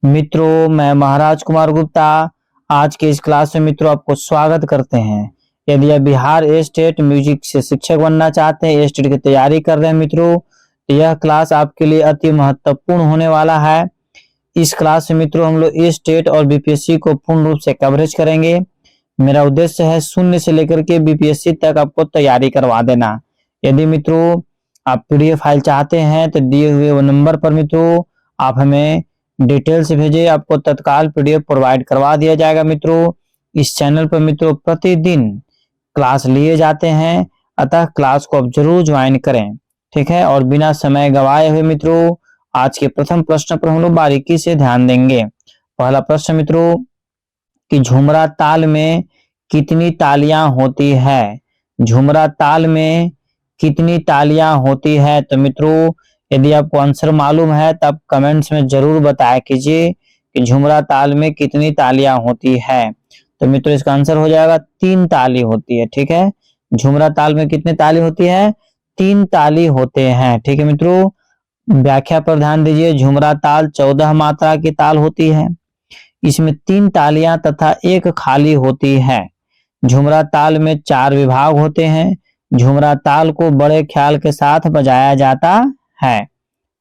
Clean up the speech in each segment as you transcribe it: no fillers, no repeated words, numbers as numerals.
मित्रों, मैं महाराज कुमार गुप्ता आज के इस क्लास में मित्रों आपको स्वागत करते हैं। यदि आप बिहार स्टेट म्यूजिक से शिक्षक बनना चाहते हैं, स्टेट की तैयारी कर रहे हैं मित्रों, तो यह क्लास आपके लिए अति महत्वपूर्ण होने वाला है। इस क्लास में मित्रों हम लोग स्टेट और बीपीएससी को पूर्ण रूप से कवरेज करेंगे। मेरा उद्देश्य है शून्य से लेकर के बीपीएससी तक आपको तैयारी करवा देना। यदि मित्रों आप पीडीएफ फाइल चाहते हैं तो दिए हुए नंबर पर मित्रों आप हमें डिटेल से भेजिए, आपको तत्काल पीडीएफ प्रोवाइड करवा दिया जाएगा। मित्रों इस चैनल पर मित्रों प्रतिदिन क्लास लिए जाते हैं, अतः क्लास को आप जरूर ज्वाइन करें, ठीक है। और बिना समय गवाए हुए मित्रों आज के प्रथम प्रश्न पर हम लोग बारीकी से ध्यान देंगे। पहला प्रश्न मित्रों कि झुमरा ताल में कितनी तालियां होती है। झुमरा ताल में कितनी तालियां होती है। तो मित्रों यदि आपको आंसर मालूम है तो आप कमेंट्स में जरूर बताया कीजिए कि झुमरा ताल में कितनी तालियां होती है। तो मित्रों इसका आंसर हो जाएगा 3 ताली होती है, ठीक है। झुमरा ताल में कितनी ताली होती है? 3 ताली होते हैं, ठीक है मित्रों। व्याख्या पर ध्यान दीजिए। झुमरा ताल 14 मात्रा की ताल होती है। इसमें 3 तालियां तथा एक खाली होती है। झुमरा ताल में 4 विभाग होते हैं। झुमरा ताल को बड़े ख्याल के साथ बजाया जाता है।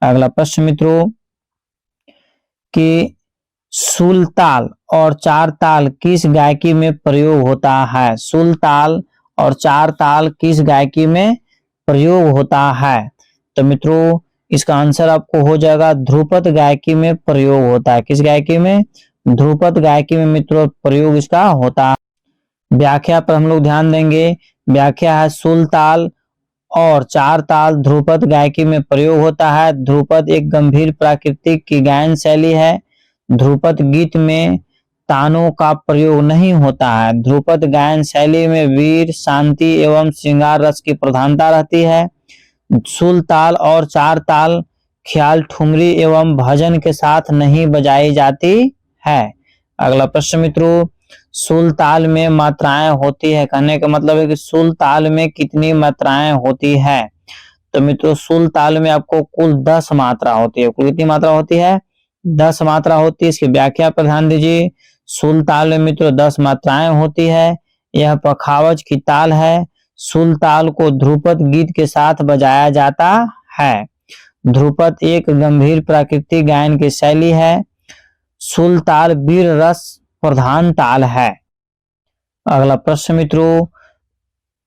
अगला प्रश्न मित्रों कि सुल ताल और 4 ताल किस गायकी में प्रयोग होता है। सुल ताल और 4 ताल किस गायकी में प्रयोग होता है। तो मित्रों इसका आंसर आपको हो जाएगा ध्रुपद गायकी में प्रयोग होता है। किस गायकी में? ध्रुपद गायकी में मित्रों प्रयोग इसका होता है। व्याख्या पर हम लोग ध्यान देंगे। व्याख्या है सुल ताल और 4 ताल ध्रुपद गायकी में प्रयोग होता है। ध्रुपद एक गंभीर प्राकृतिक की गायन शैली है। ध्रुपद गीत में तानों का प्रयोग नहीं होता है। ध्रुपद गायन शैली में वीर, शांति एवं श्रृंगार रस की प्रधानता रहती है। सुल ताल और 4 ताल ख्याल, ठुमरी एवं भजन के साथ नहीं बजाई जाती है। अगला प्रश्न मित्रों सुल ताल में मात्राएं होती है। कहने का मतलब है कि सुल ताल में कितनी मात्राएं होती है। तो मित्रों सुल ताल में आपको कुल 10 मात्रा होती है। कुल कितनी मात्रा होती है? 10 मात्रा होती है। इसकी व्याख्या पर ध्यान दीजिए। सुल ताल में मित्रों 10 मात्राएं होती है। यह पखावज की ताल है। सुल ताल को ध्रुपद गीत के साथ बजाया जाता है। ध्रुपद एक गंभीर प्राकृतिक गायन की शैली है। सुल ताल वीर रस प्रधान ताल है। अगला प्रश्न मित्रों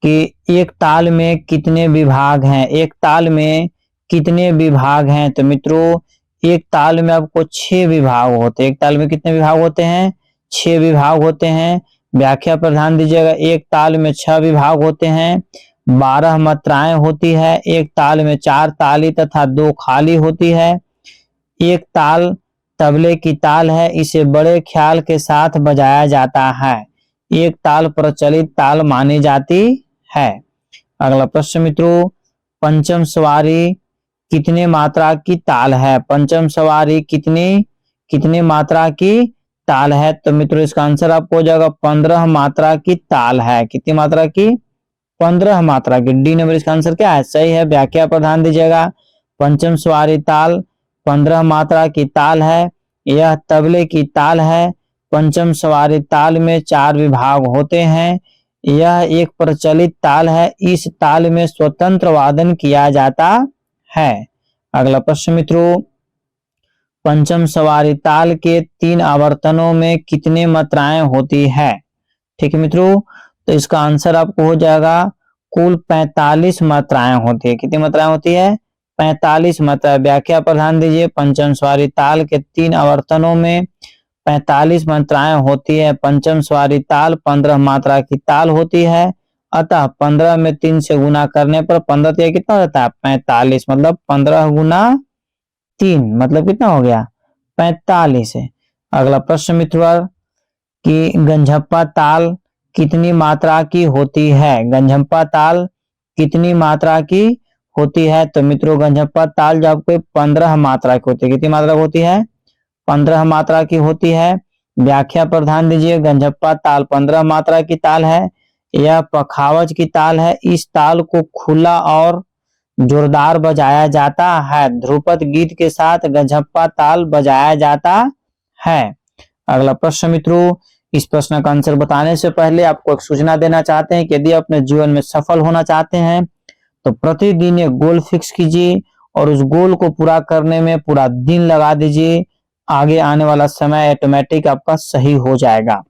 कि एक ताल में कितने विभाग हैं। एक ताल में कितने विभाग हैं। तो मित्रों एक ताल में आपको 6 विभाग होते हैं। एक ताल में कितने विभाग होते हैं? 6 विभाग होते हैं। व्याख्या पर ध्यान दीजिएगा। एक ताल में 6 विभाग होते हैं। 12 मात्राएं होती है। एक ताल में 4 ताली तथा 2 खाली होती है। एक ताल तबले की ताल है। इसे बड़े ख्याल के साथ बजाया जाता है। एक ताल प्रचलित ताल मानी जाती है। अगला प्रश्न मित्रों पंचम सवारी कितने मात्रा की ताल है। पंचम सवारी कितने मात्रा की ताल है। तो मित्रों इसका आंसर आपको हो जाएगा 15 मात्रा की ताल है। कितनी मात्रा की? 15 मात्रा की। डी नंबर इसका आंसर क्या है? सही है। व्याख्या पर ध्यान दीजिएगा। पंचम सवारी ताल 15 मात्रा की ताल है। यह तबले की ताल है। पंचम सवारी ताल में 4 विभाग होते हैं। यह एक प्रचलित ताल है। इस ताल में स्वतंत्र वादन किया जाता है। अगला प्रश्न मित्रों पंचम सवारी ताल के 3 आवर्तनों में कितने मात्राएं होती है। ठीक है मित्रों, तो इसका आंसर आपको हो जाएगा कुल 45 मात्राएं होती है। कितनी मात्राएं होती है? 45 मात्रा। व्याख्या पर ध्यान दीजिए। पंचम सवारी ताल के 3 आवर्तनों में 45 मात्राएं होती है। पंचम सवारी ताल 15 मात्रा की ताल होती है। अतः 15 में 3 से गुना करने पर 15 कितना रहता है? 45। मतलब 15 गुना 3 मतलब कितना हो गया? 45 है। अगला प्रश्न मित्रों कि गंझप्पा ताल कितनी मात्रा की होती है। गंझप्पा ताल कितनी मात्रा की होती है। तो मित्रों गंझप्पा ताल जो आपको 15 मात्रा की होती है। कितनी मात्रा होती है? 15 मात्रा की होती है। व्याख्या पर ध्यान दीजिए। गंझप्पा ताल 15 मात्रा की ताल है। यह पखावज की ताल है। इस ताल को खुला और जोरदार बजाया जाता है। ध्रुपद गीत के साथ गंझप्पा ताल बजाया जाता है। अगला प्रश्न मित्रों, इस प्रश्न का आंसर बताने से पहले आपको एक सूचना देना चाहते हैं कि यदि अपने जीवन में सफल होना चाहते हैं तो प्रतिदिन एक गोल फिक्स कीजिए और उस गोल को पूरा करने में पूरा दिन लगा दीजिए। आगे आने वाला समय ऑटोमेटिक आपका सही हो जाएगा।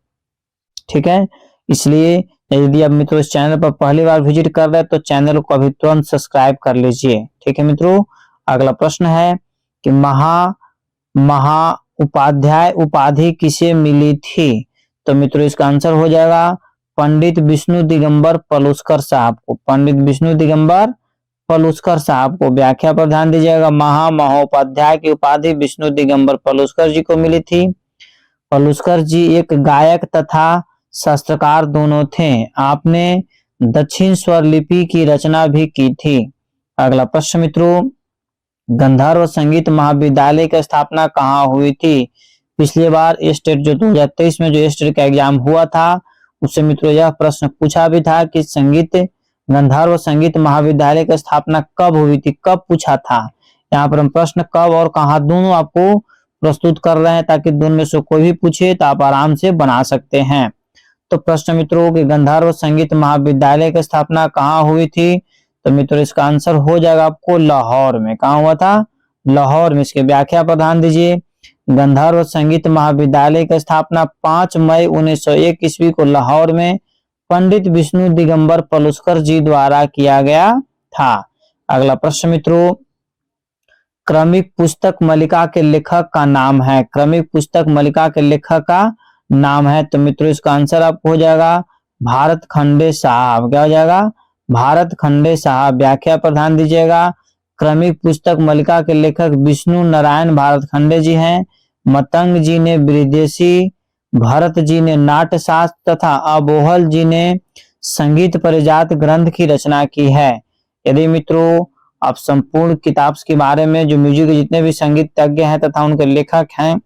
ठीक है, इसलिए यदि आप मित्रों इस चैनल पर पहली बार विजिट कर रहे हैं तो चैनल को अभी तुरंत सब्सक्राइब कर लीजिए। ठीक है मित्रों, अगला प्रश्न है कि महा उपाध्याय उपाधि किसे मिली थी? तो मित्रों इसका आंसर हो जाएगा पंडित विष्णु दिगंबर पलुस्कर साहब को। पंडित विष्णु दिगंबर पलुस्कर साहब को। व्याख्या पर ध्यान दीजिएगा। महोपाध्याय की उपाधि विष्णु दिगंबर पलुस्कर जी को मिली थी। पलुस्कर जी एक गायक तथा शास्त्रकार दोनों थे। आपने दक्षिण स्वर लिपि की रचना भी की थी। अगला प्रश्न मित्रों, गंधर्व संगीत महाविद्यालय की स्थापना कहाँ हुई थी? पिछली बार स्टेट जो 2023 में जो स्टेट का एग्जाम हुआ था उससे मित्रों यह प्रश्न पूछा भी था कि गंधर्व संगीत महाविद्यालय की स्थापना कब हुई थी, कब पूछा था। यहाँ पर हम प्रश्न कब और कहाँ दोनों आपको प्रस्तुत कर रहे हैं ताकि दोनों में से कोई भी पूछे तो आप आराम से बना सकते हैं। तो प्रश्न मित्रों कि गंधर्व संगीत महाविद्यालय की स्थापना कहाँ हुई थी? तो मित्रों इसका आंसर हो जाएगा आपको लाहौर में। कहाँ हुआ था? लाहौर में। इसके व्याख्या पर ध्यान दीजिए। गंधर्व संगीत महाविद्यालय की स्थापना 5 मई 1901 ईस्वी को लाहौर में पंडित विष्णु दिगंबर पलुस्कर जी द्वारा किया गया था। अगला प्रश्न मित्रों, क्रमिक पुस्तक मालिका के लेखक का नाम है। क्रमिक पुस्तक मालिका के लेखक का नाम है। तो मित्रों इसका आंसर आपको हो जाएगा भारत खंडे साहब। क्या हो जाएगा? भारत खंडे साहब। व्याख्या पर ध्यान दीजिएगा। क्रमिक पुस्तक मालिका के लेखक विष्णु नारायण भारत खंडे जी हैं। मतंग जी ने विदेशी, भरत जी ने नाट्य शास्त्र तथा अबोहल जी ने संगीत परिजात ग्रंथ की रचना की है। यदि मित्रों आप संपूर्ण किताब के बारे में जो म्यूजिक के जितने भी संगीतज्ञ हैं तथा उनके लेखक हैं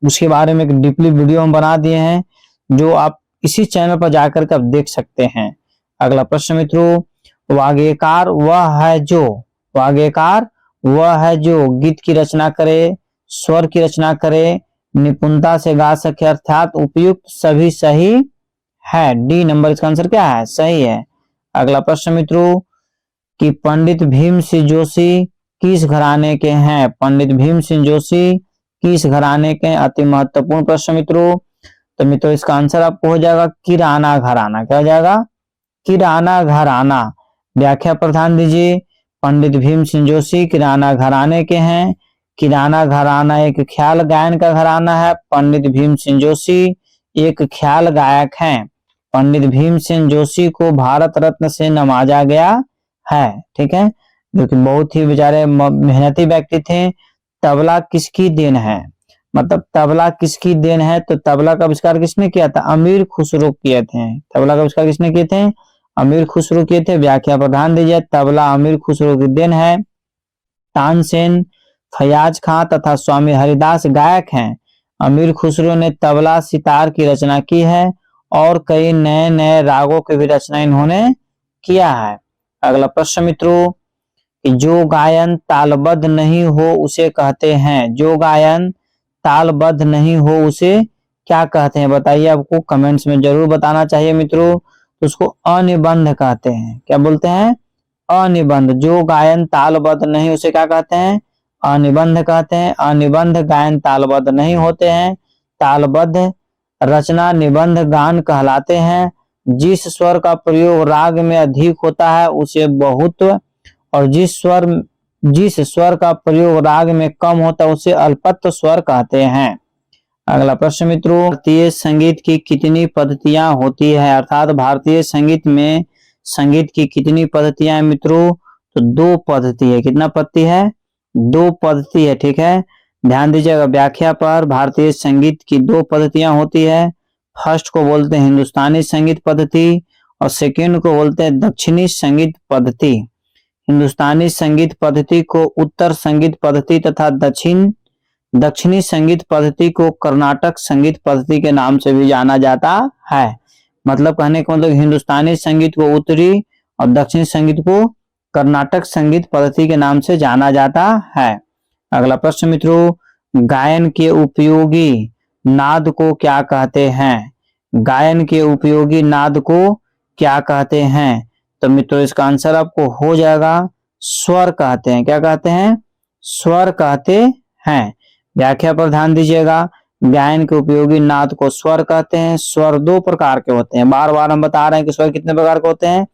उसके बारे में एक डीपली वीडियो हम बना दिए हैं जो आप इसी चैनल पर जाकर के आप देख सकते हैं। अगला प्रश्न मित्रों, वाग्यकार वह है जो गीत की रचना करे, स्वर की रचना करे, निपुणता से गा सके अर्थात उपयुक्त सभी सही है। डी नंबर इसका आंसर क्या है? सही है। अगला प्रश्न मित्रों कि पंडित भीम सिंह जोशी किस घराने के हैं? पंडित भीम सिंह जोशी किस घराने के? अति महत्वपूर्ण प्रश्न मित्रों। तो मित्रों इसका आंसर आपको हो जाएगा किराना घराना। क्या हो जाएगा? किराना घराना। व्याख्या पर ध्यान दीजिए। पंडित भीम सिंह जोशी किराना घराने के हैं। किराना घराना एक ख्याल गायन का घराना है। पंडित भीम सिंह जोशी एक ख्याल गायक हैं। पंडित भीम सिंह जोशी को भारत रत्न से नवाजा गया है। ठीक है, जो कि बहुत ही बेचारे मेहनती व्यक्ति थे। तबला किसकी देन है? मतलब तबला किसकी देन है? तो तबला का आविष्कार किसने किया था? अमीर खुसरो किए थे। तबला का आविष्कार किसने किए थे? अमीर खुसरो किए थे। व्याख्या पर ध्यान दीजिए। तबला अमीर खुसरो की देन है। तानसेन, फयाज खां तथा स्वामी हरिदास गायक हैं। अमीर खुसरो ने तबला सितार की रचना की है और कई नए नए रागों की भी रचना इन्होंने किया है। अगला प्रश्न मित्रों, जो गायन तालबद्ध नहीं हो उसे कहते हैं। जो गायन तालबद्ध नहीं हो उसे क्या कहते हैं? बताइए, आपको कमेंट्स में जरूर बताना चाहिए मित्रों। तो उसको अनिबंध कहते हैं। क्या बोलते हैं? अनिबंध। जो गायन तालबद्ध नहीं उसे क्या कहते हैं? अनिबंध कहते हैं। अनिबंध गायन तालबद्ध नहीं होते हैं। तालबद्ध रचना निबंध गान कहलाते हैं। जिस स्वर का प्रयोग राग में अधिक होता है उसे बहुत्व और जिस स्वर का प्रयोग राग में कम होता है उसे अल्पत्व स्वर कहते हैं। अगला प्रश्न मित्रों, भारतीय संगीत की कितनी पद्धतियां होती है? अर्थात भारतीय संगीत में संगीत की कितनी पद्धतियां मित्रों? तो 2 पद्धति है। कितना पद्धति है? 2 पद्धति है। ठीक है, ध्यान दीजिएगा। व्याख्या पर भारतीय संगीत की 2 पद्धतियां होती है। फर्स्ट को बोलते हैं हिंदुस्तानी संगीत पद्धति और सेकंड को बोलते हैं दक्षिणी संगीत पद्धति। हिंदुस्तानी संगीत पद्धति को उत्तर संगीत पद्धति तथा दक्षिणी संगीत पद्धति को कर्नाटक संगीत पद्धति के नाम से भी जाना जाता है। मतलब कहने का मतलब हिंदुस्तानी संगीत को उत्तरी और दक्षिणी संगीत को कर्नाटक संगीत पद्धति के नाम से जाना जाता है। अगला प्रश्न मित्रों, गायन के उपयोगी नाद को क्या कहते हैं? गायन के उपयोगी नाद को क्या कहते हैं? तो मित्रों इसका आंसर आपको हो जाएगा स्वर कहते हैं। क्या कहते हैं? स्वर कहते हैं। व्याख्या पर ध्यान दीजिएगा। गायन के उपयोगी नाद को स्वर कहते हैं। स्वर दो प्रकार के होते हैं। बार बार हम बता रहे हैं कि स्वर कितने प्रकार के होते हैं?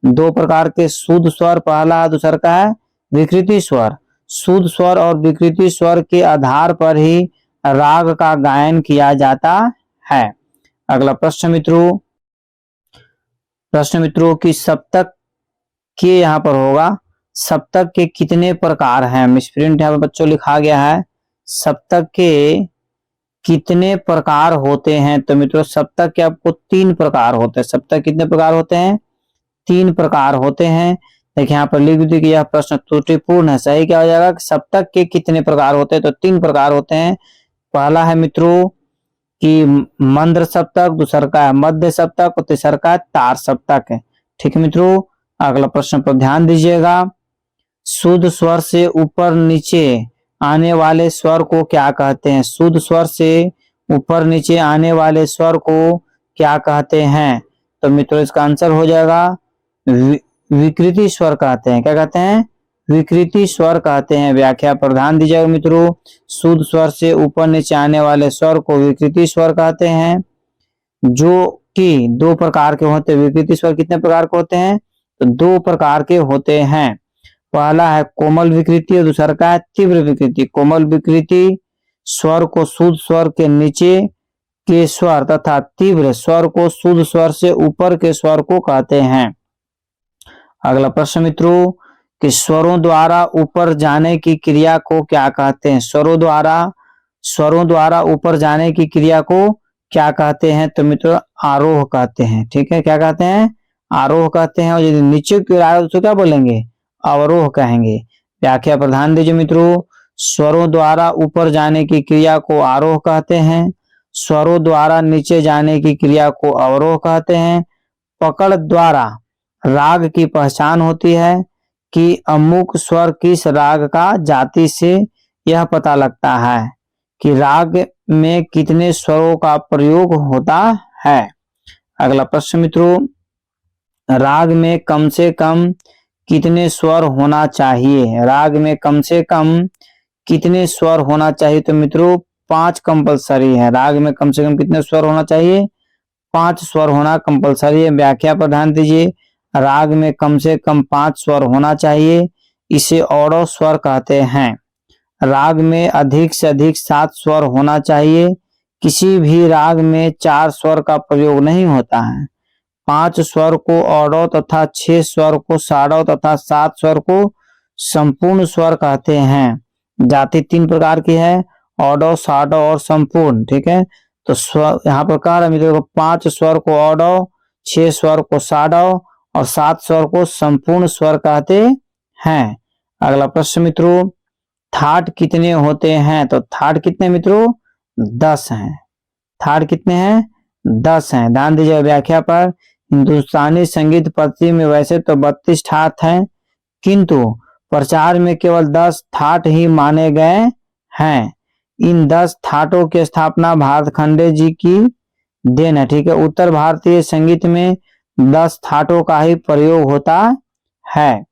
दो प्रकार के शुद्ध स्वर पहला, दूसरा का है विकृति स्वर। शुद्ध स्वर और विकृति स्वर के आधार पर ही राग का गायन किया जाता है। अगला प्रश्न मित्रों की सप्तक के यहाँ पर होगा, सप्तक के कितने प्रकार हैं? मिसप्रिंट यहाँ पर बच्चों लिखा गया है, सप्तक के कितने प्रकार होते हैं? तो मित्रों सप्तक के आपको 3 प्रकार होते हैं। सप्तक कितने प्रकार होते हैं? 3 प्रकार होते हैं। देखिए यहाँ पर लिख दी कि यह प्रश्न त्रुटिपूर्ण है। सही क्या हो जाएगा? सप्तक के कितने प्रकार होते हैं? तो 3 प्रकार होते हैं। पहला है मित्रों कि मंद्र सप्तक, दूसरा का है मध्य सप्तक और तीसरा का है तार सप्तक है। ठीक है मित्रों, अगला प्रश्न पर ध्यान दीजिएगा। शुद्ध स्वर से ऊपर नीचे आने वाले स्वर को क्या कहते हैं? शुद्ध स्वर से ऊपर नीचे आने वाले स्वर को क्या कहते हैं? तो मित्रों इसका आंसर हो जाएगा विकृति स्वर कहते हैं। क्या कहते हैं? विकृति स्वर कहते हैं। व्याख्या पर ध्यान दीजिएगा मित्रों। शुद्ध स्वर से ऊपर नीचे आने वाले स्वर को विकृति स्वर कहते हैं, जो कि 2 प्रकार के होते हैं। विकृति स्वर कितने प्रकार के होते हैं? तो 2 प्रकार के होते हैं। पहला है कोमल विकृति और दूसरा का है तीव्र विकृति। कोमल विकृति स्वर को शुद्ध स्वर के नीचे के स्वर तथा तीव्र स्वर को शुद्ध स्वर से ऊपर के स्वर को कहते हैं। अगला प्रश्न मित्रों कि स्वरों द्वारा ऊपर जाने की क्रिया को क्या कहते हैं? स्वरों द्वारा ऊपर जाने की क्रिया को क्या कहते हैं? तो मित्रों आरोह कहते हैं। ठीक है, क्या कहते हैं? आरोह कहते हैं। और यदि नीचे की ओर तो क्या बोलेंगे? अवरोह कहेंगे। व्याख्या पर ध्यान दीजिए मित्रों। स्वरों द्वारा ऊपर जाने की क्रिया को आरोह कहते हैं। स्वरों द्वारा नीचे जाने की क्रिया को अवरोह कहते हैं। पकड़ द्वारा राग की पहचान होती है कि अमुक स्वर किस राग का जाति से यह पता लगता है कि राग में कितने स्वरों का प्रयोग होता है। अगला प्रश्न मित्रों, राग में कम से कम कितने स्वर होना चाहिए? राग में कम से कम कितने स्वर होना चाहिए? तो मित्रों 5 कंपलसरी है। राग में कम से कम कितने स्वर होना चाहिए? 5 स्वर होना कंपलसरी है। व्याख्या पर ध्यान दीजिए। राग में कम से कम 5 स्वर होना चाहिए, इसे औडव स्वर कहते हैं। राग में अधिक से अधिक 7 स्वर होना चाहिए। किसी भी राग में 4 स्वर का प्रयोग नहीं होता है। 5 स्वर को औडव तथा 6 स्वर को साडव तथा 7 स्वर को संपूर्ण स्वर कहते हैं। जाति 3 प्रकार की है, औडव, साडव और संपूर्ण। ठीक है, तो स्वर यहाँ पर कह रहा मित्रों 5 स्वर को औडव, 6 स्वर को साडव और 7 स्वर को संपूर्ण स्वर कहते हैं। अगला प्रश्न मित्रों, थाट कितने होते हैं? तो थाट कितने मित्रों? 10 हैं। थाट कितने हैं? 10 हैं। ध्यान दीजिए व्याख्या पर। हिंदुस्तानी संगीत पद्धति में वैसे तो 32 ठाट हैं, किंतु प्रचार में केवल 10 ठाट ही माने गए हैं। इन 10 ठाटों की स्थापना भारतखंडे जी की देन है। ठीक है, उत्तर भारतीय संगीत में 10 ठाटों का ही प्रयोग होता है।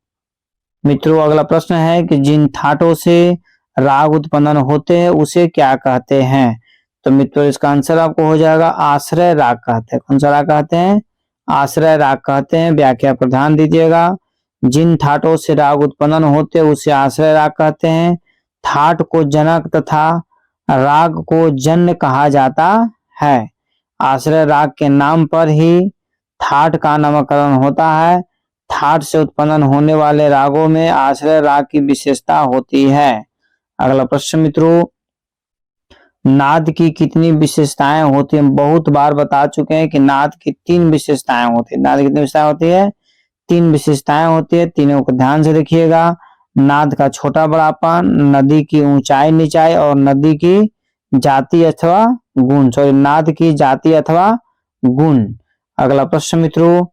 मित्रों अगला प्रश्न है कि जिन ठाटों से राग उत्पन्न होते हैं उसे क्या कहते हैं? तो मित्रों इसका आंसर आपको हो जाएगा आश्रय राग कहते हैं। कौन सा राग कहते हैं? आश्रय राग कहते हैं। व्याख्या पर ध्यान दीजिएगा। जिन ठाटों से राग उत्पन्न होते हैं उसे आश्रय राग कहते हैं। ठाट को जनक तथा राग को जन्य कहा जाता है। आश्रय राग के नाम पर ही ठाट का नामकरण होता है। ठाट से उत्पन्न होने वाले रागों में आश्रय राग की विशेषता होती है। अगला प्रश्न मित्रों, नाद की कितनी विशेषताएं होती हैं? बहुत बार बता चुके हैं कि नाद की 3 विशेषताएं होती है। नाद की कितनी विशेषताएं होती है? 3 विशेषताएं होती है। तीनों को ध्यान से देखिएगा। नाद का छोटा बड़ापन, नदी की ऊंचाई नीचाई और नदी की जाति अथवा गुण। सॉरी, नाद की जाति अथवा गुण। अगला प्रश्न मित्रों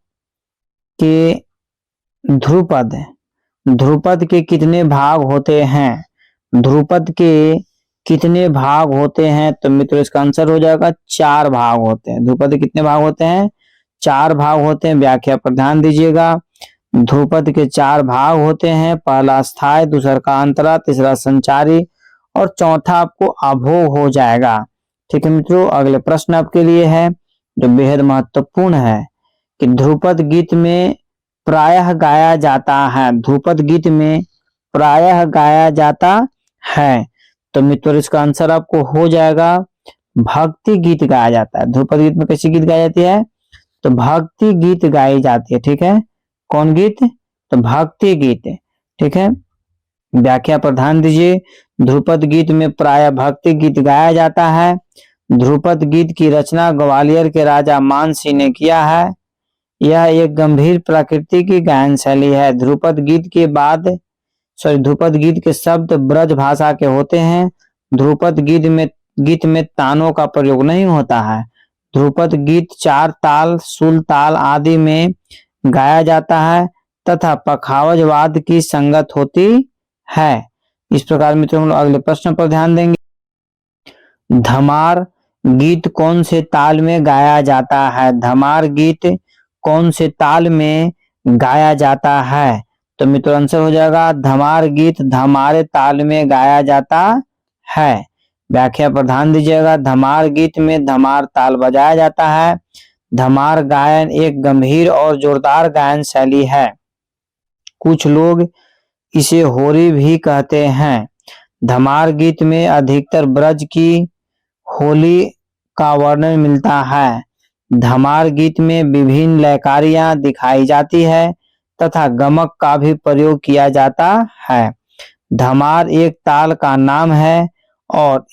के ध्रुपद के कितने भाग होते हैं? ध्रुपद के कितने भाग होते हैं? तो मित्रों इसका आंसर हो जाएगा 4 भाग होते हैं। ध्रुपद के कितने भाग होते हैं? 4 भाग होते हैं। व्याख्या पर ध्यान दीजिएगा। ध्रुपद के 4 भाग होते हैं। पहला स्थायी, दूसरा का अंतरा, तीसरा संचारी और चौथा आपको अभोग हो जाएगा। ठीक है मित्रों, अगले प्रश्न आपके लिए है जो बेहद महत्वपूर्ण है कि ध्रुपद गीत में प्रायः गाया जाता है। ध्रुपद गीत में प्रायः गाया जाता है। तो मित्रों इसका आंसर आपको हो जाएगा भक्ति गीत गाया जाता है। ध्रुपद गीत में कैसी गीत गाई जाती है? तो भक्ति गीत गाई जाती है। ठीक है, कौन गीत? तो भक्ति गीत। ठीक है, व्याख्या पर ध्यान दीजिए। ध्रुपद गीत में प्राय भक्ति गीत गाया जाता है। ध्रुपद गीत की रचना ग्वालियर के राजा मान सिंह ने किया है। यह एक गंभीर प्रकृति की गायन शैली है। ध्रुपद गीत के शब्द ब्रज भाषा के होते हैं। ध्रुपद गीत में तानों का प्रयोग नहीं होता है। ध्रुपद गीत 4 ताल, सुल ताल आदि में गाया जाता है तथा पखावज वाद्य की संगत होती है। इस प्रकार मित्रों हम लोग अगले प्रश्न पर ध्यान देंगे। धमार गीत कौन से ताल में गाया जाता है? धमार गीत कौन से ताल में गाया जाता है? तो मित्रों आंसर हो जाएगा धमार गीत धमारे ताल में गाया जाता है। व्याख्या पर ध्यान दीजिएगा। धमार गीत में धमार ताल बजाया जाता है। धमार गायन एक गंभीर और जोरदार गायन शैली है। कुछ लोग इसे होरी भी कहते हैं। धमार गीत में अधिकतर ब्रज की होली का वर्णन मिलता है। धमार गीत में विभिन्न लयकारियां दिखाई जाती है तथा गमक का भी प्रयोग किया जाता है। धमार एक ताल का नाम है और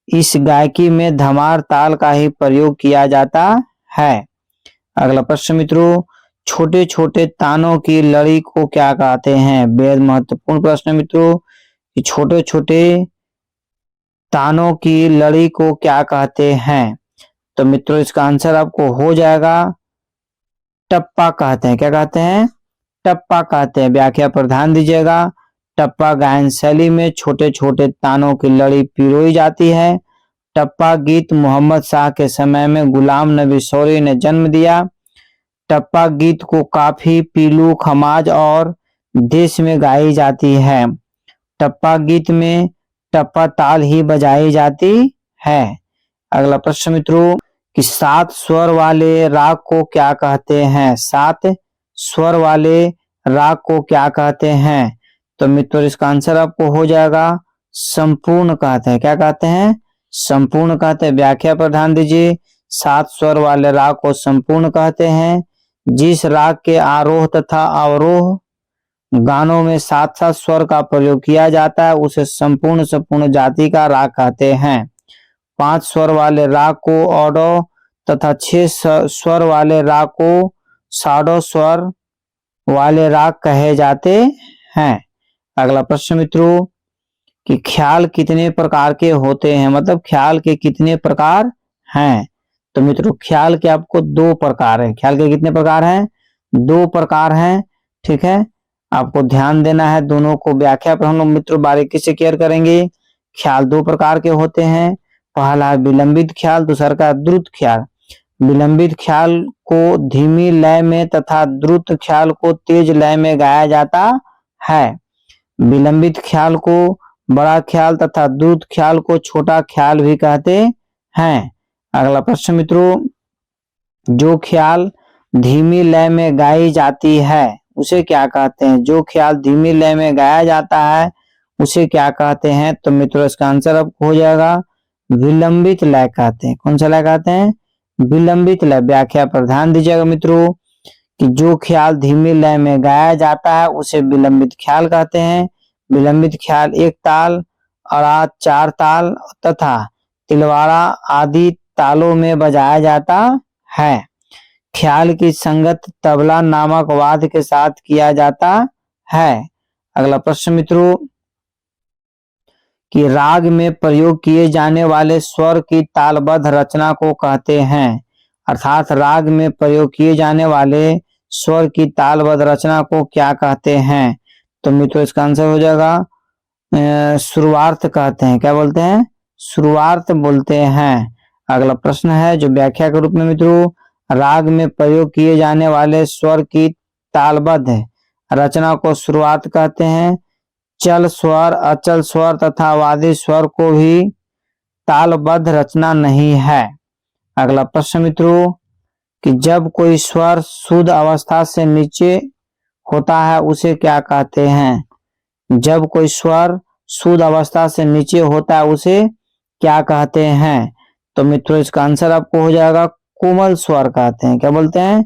इस गायकी में धमार ताल का ही प्रयोग किया जाता है। अगला प्रश्न मित्रों, छोटे छोटे तानों की लड़ी को क्या कहते हैं? बेहद महत्वपूर्ण प्रश्न मित्रों कि छोटे छोटे तानों की लड़ी को क्या कहते हैं? तो मित्रों इसका आंसर आपको हो जाएगा टप्पा कहते हैं। क्या कहते हैं? टप्पा कहते हैं। व्याख्या पर ध्यान दीजिएगा। टप्पा गायन शैली में छोटे छोटे तानों की लड़ी पिरोई जाती है। टप्पा गीत मोहम्मद शाह के समय में गुलाम नबी सौरी ने जन्म दिया। टप्पा गीत को काफी, पीलू, खमाज और देश में गाई जाती है। टप्पा गीत में टप्पा ताल ही बजाई जाती है। अगला प्रश्न मित्रों कि 7 स्वर वाले राग को क्या कहते हैं? 7 स्वर वाले राग को क्या कहते हैं? तो मित्रों इसका आंसर आपको हो जाएगा संपूर्ण कहते हैं। क्या कहते हैं? संपूर्ण कहते हैं। व्याख्या पर ध्यान दीजिए। 7 स्वर वाले राग को संपूर्ण कहते हैं। जिस राग के आरोह तथा अवरोह गानों में 7-7 स्वर का प्रयोग किया जाता है उसे संपूर्ण जाति का राग कहते हैं। 5 स्वर वाले राग को ऑडो तथा 6 स्वर वाले राग को साडो स्वर वाले राग कहे जाते हैं। अगला प्रश्न मित्रों कि ख्याल कितने प्रकार के होते हैं? मतलब ख्याल के कितने प्रकार हैं? तो मित्रों ख्याल के आपको 2 प्रकार है। ख्याल के कितने प्रकार हैं? 2 प्रकार हैं। ठीक है, आपको ध्यान देना है दोनों को। व्याख्या पर हम लोग मित्रों बारीकी से केयर करेंगे। ख्याल 2 प्रकार के होते हैं। पहला है विलंबित ख्याल, दूसरा का द्रुत ख्याल। विलंबित ख्याल को धीमी लय में तथा द्रुत ख्याल को तेज लय में गाया जाता है। विलंबित ख्याल को बड़ा ख्याल तथा द्रुत ख्याल को छोटा ख्याल भी कहते हैं। अगला प्रश्न मित्रों, जो ख्याल धीमी लय में गाई जाती है उसे क्या कहते हैं? जो ख्याल धीमी लय में गाया जाता है उसे क्या कहते हैं? तो मित्रों इसका आंसर आपको हो जाएगा विलंबित लय कहते हैं। कौन सा लय कहते हैं? विलंबित लय। व्याख्या पर ध्यान दीजिएगा मित्रों कि जो ख्याल धीमी लय में गाया जाता है उसे विलंबित ख्याल कहते हैं। विलंबित ख्याल 1 ताल, अड़ात 4 ताल तथा तिलवाड़ा आदि तालों में बजाया जाता है। ख्याल की संगत तबला नामक वाद्य के साथ किया जाता है। अगला प्रश्न मित्रों कि राग में प्रयोग किए जाने वाले स्वर की तालबद्ध रचना को कहते हैं। अर्थात राग में प्रयोग किए जाने वाले स्वर की तालबद्ध रचना को क्या कहते हैं? तो मित्रों इसका आंसर हो जाएगा शुरुआर्थ कहते हैं। क्या बोलते हैं? शुरुआर्थ बोलते हैं। अगला प्रश्न है जो व्याख्या के रूप में मित्रों, राग में प्रयोग किए जाने वाले स्वर की तालबद्ध रचना को शुरुआत कहते हैं। चल स्वर, अचल स्वर तथा वादी स्वर को भी तालबद्ध रचना नहीं है। अगला प्रश्न मित्रों कि जब कोई स्वर शुद्ध अवस्था से नीचे होता है उसे क्या कहते हैं? जब कोई स्वर शुद्ध अवस्था से नीचे होता है उसे क्या कहते हैं? तो मित्रों इसका आंसर आपको हो जाएगा कोमल स्वर कहते हैं। क्या बोलते हैं?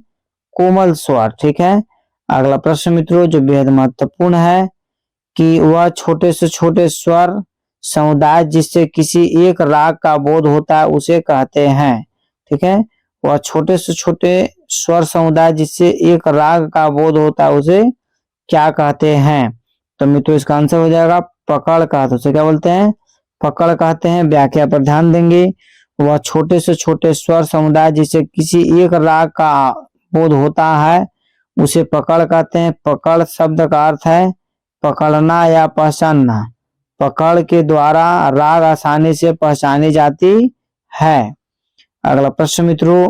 कोमल स्वर। ठीक है। अगला प्रश्न मित्रों जो बेहद महत्वपूर्ण है कि वह छोटे से छोटे स्वर समुदाय जिससे किसी एक राग का बोध होता है उसे कहते हैं। ठीक है। वह छोटे से छोटे स्वर समुदाय जिससे एक राग का बोध होता है उसे क्या कहते हैं? तो मित्रों इसका आंसर हो जाएगा पकड़ कहते हैं। उसे क्या बोलते हैं? पकड़ कहते हैं। व्याख्या पर ध्यान देंगे। वह छोटे से छोटे स्वर समुदाय जिससे किसी एक राग का बोध होता है उसे पकड़ कहते हैं। पकड़ शब्द का अर्थ है पकड़ना या पहचानना। पकड़ के द्वारा राग आसानी से पहचानी जाती है। अगला प्रश्न मित्रों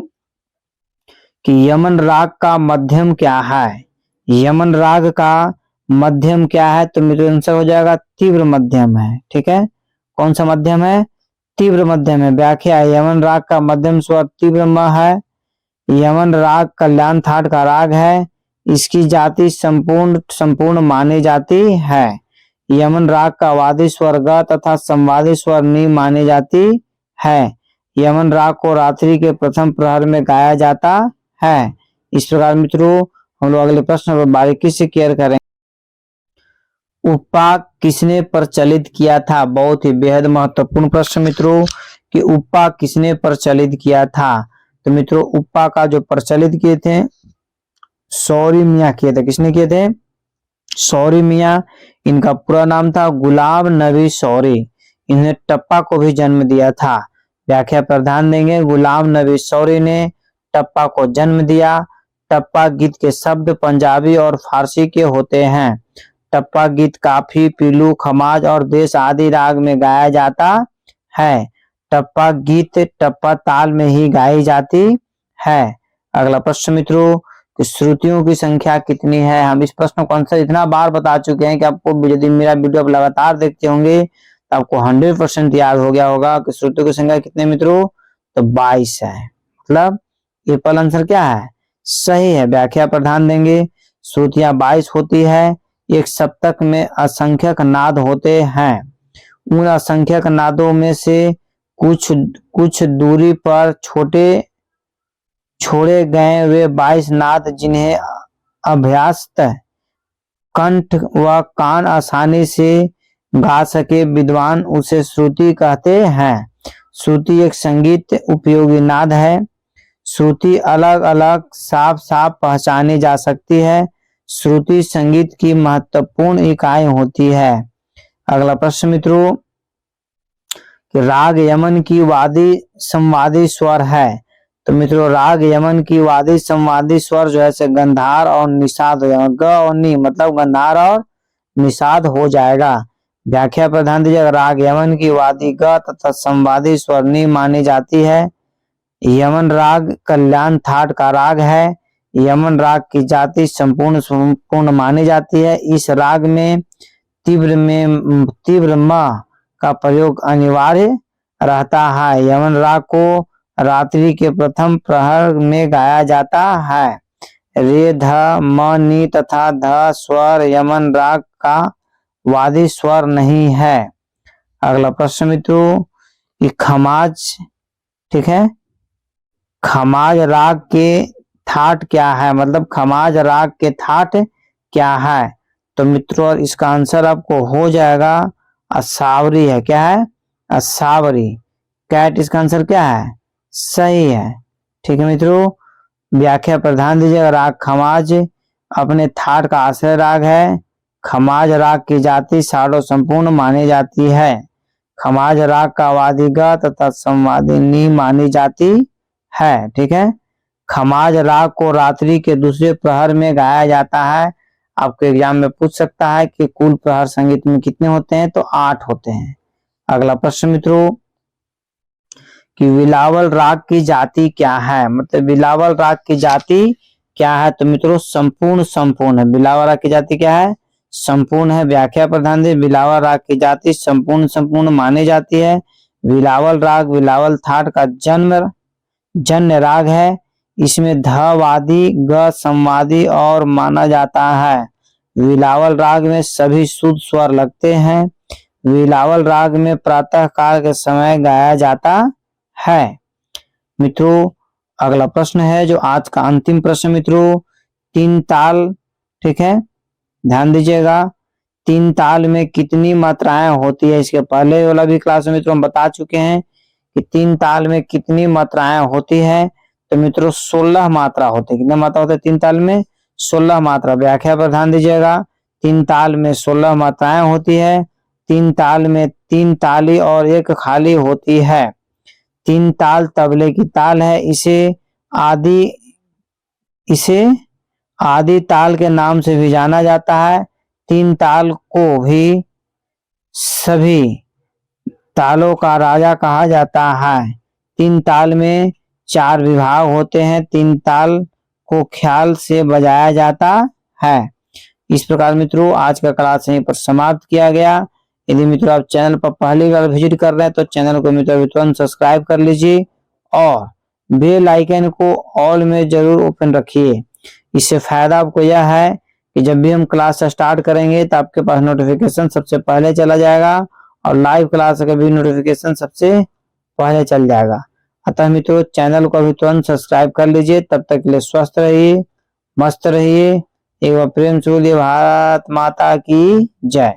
कि यमन राग का मध्यम क्या है? यमन राग का मध्यम क्या है? तो मित्रों आंसर हो जाएगा तीव्र मध्यम है। ठीक है। कौन सा मध्यम है? तीव्र मध्यम है। व्याख्या, यमन राग का मध्यम स्वर तीव्र म है। यमन राग कल्याण थाट का राग है। इसकी जाति संपूर्ण मानी जाती है। यमन राग का वादी स्वर ग तथा संवादी स्वर नी मानी जाती है। यमन राग को रात्रि के प्रथम प्रहर में गाया जाता है। इस प्रकार मित्रों हम लोग अगले प्रश्न पर बारीकी से केयर करें। उपा किसने प्रचलित किया था? बहुत ही बेहद महत्वपूर्ण प्रश्न मित्रों कि उपा किसने प्रचलित किया था? तो मित्रों उपा का जो प्रचलित किए थे सौरी मियाँ किए थे। किसने किए थे? सौरी मियाँ। इनका पूरा नाम था गुलाम नबी सौरी। इन्हें टप्पा को भी जन्म दिया था। व्याख्या पर ध्यान देंगे। गुलाम नबी सौरी ने टप्पा को जन्म दिया। टप्पा गीत के शब्द पंजाबी और फारसी के होते हैं। टप्पा गीत काफी, पीलू, खमाज और देश आदि राग में गाया जाता है। टप्पा गीत टप्पा ताल में ही गाई जाती है। अगला प्रश्न मित्रों श्रुतियों की संख्या कितनी है? हम इस प्रश्न को आंसर इतना बार बता चुके हैं कि आपको यदि मेरा वीडियो आप लगातार देखते होंगे तो आपको 100% याद हो गया होगा कि श्रुतियों की संख्या कितने मित्रों? तो 22 है। मतलब ये पहला आंसर क्या है? सही है। व्याख्या पर ध्यान देंगे। श्रुतियां 22 होती है। एक सप्तक में असंख्यक नाद होते हैं। उन असंख्यक नादों में से कुछ दूरी पर छोड़े गए वे 22 नाद जिन्हें अभ्यस्त कंठ व कान आसानी से गा सके विद्वान उसे श्रुति कहते हैं। श्रुति एक संगीत उपयोगी नाद है। श्रुति अलग अलग साफ साफ पहचानी जा सकती है। श्रुति संगीत की महत्वपूर्ण इकाई होती है। अगला प्रश्न मित्रों कि राग यमन की वादी संवादी स्वर है। तो मित्रों राग यमन की वादी संवादी स्वर जो है गंधार और निषाद हो जाएगा। ग और नी मतलब गंधार और निषाद हो जाएगा। व्याख्या पर ध्यान दीजिएगा। राग यमन की वादी ग तथा संवादी स्वर नी मानी जाती है। यमन राग कल्याण थाट का राग है। यमन राग की जाति संपूर्ण मानी जाती है। इस राग में तीव्र म का प्रयोग अनिवार्य रहता है। यमन राग को रात्रि के प्रथम प्रहर में गाया जाता है। रे ध म नी तथा ध स्वर यमन राग का वादी स्वर नहीं है। अगला प्रश्न मित्रों कि खमाज, ठीक है, खमाज राग के थाट क्या है? मतलब खमाज राग के थाट क्या है? तो मित्रों इसका आंसर आपको हो जाएगा असावरी है। क्या है? असावरी। कैट इसका आंसर क्या है? सही है। ठीक है मित्रों व्याख्या पर ध्यान दीजिएगा। राग खमाज अपने थाट का आश्रय राग है। खमाज राग की जाति साडो संपूर्ण मानी जाती है। खमाज राग का वादी ग तथा संवादी नी मानी जाती है। ठीक है। खमाज राग को रात्रि के दूसरे प्रहर में गाया जाता है। आपके एग्जाम में पूछ सकता है कि कुल प्रहार संगीत में कितने होते हैं, तो 8 होते हैं। अगला प्रश्न मित्रों कि बिलावल राग की जाति क्या है, मतलब बिलावल राग की जाति क्या है, तो मित्रों संपूर्ण संपूर्ण है। बिलावल राग की जाति क्या है, संपूर्ण है। व्याख्या पर ध्यान दें, बिलावल राग की जाति संपूर्ण संपूर्ण मानी जाती है। बिलावल राग बिलावल थाट का जन्य राग है। इसमें ध वादी ग संवादी और माना जाता है। बिलावल राग में सभी शुद्ध स्वर लगते हैं। बिलावल राग में प्रातः काल के समय गाया जाता है। मित्रों अगला प्रश्न है जो आज का अंतिम प्रश्न मित्रों, तीन ताल, ठीक है, ध्यान दीजिएगा। तीन ताल में कितनी मात्राएं होती है, इसके पहले वाला भी क्लास में मित्रों हम बता चुके हैं कि तीन ताल में कितनी मात्राएं होती है, तो मित्रों 16 मात्रा होती है। कितनी मात्रा होती है तीन ताल में, 16 मात्रा। व्याख्या पर ध्यान दीजिएगा, तीन ताल में 16 मात्राएं होती है। तीन ताल में 3 ताली और 1 खाली होती है। तीन ताल तबले की ताल है। इसे आदि ताल के नाम से भी जाना जाता है। तीन ताल को भी सभी तालों का राजा कहा जाता है। तीन ताल में 4 विभाग होते हैं। तीन ताल को ख्याल से बजाया जाता है। इस प्रकार मित्रों आज का क्लास यहीं पर समाप्त किया गया। यदि मित्रों आप चैनल पर पहली बार विजिट कर रहे हैं तो चैनल को मित्रों तुरंत सब्सक्राइब कर लीजिए और बेल आइकन को ऑल में जरूर ओपन रखिए। इससे फायदा आपको यह है कि जब भी हम क्लास स्टार्ट करेंगे तो आपके पास नोटिफिकेशन सबसे पहले चला जाएगा और लाइव क्लास का भी नोटिफिकेशन सबसे पहले चल जाएगा। अतः मित्रों चैनल को अभी तुरंत सब्सक्राइब कर लीजिए। तब तक के लिए स्वस्थ रहिए, मस्त रहिए। एक बार प्रेम से बोलिए भारत माता की जय।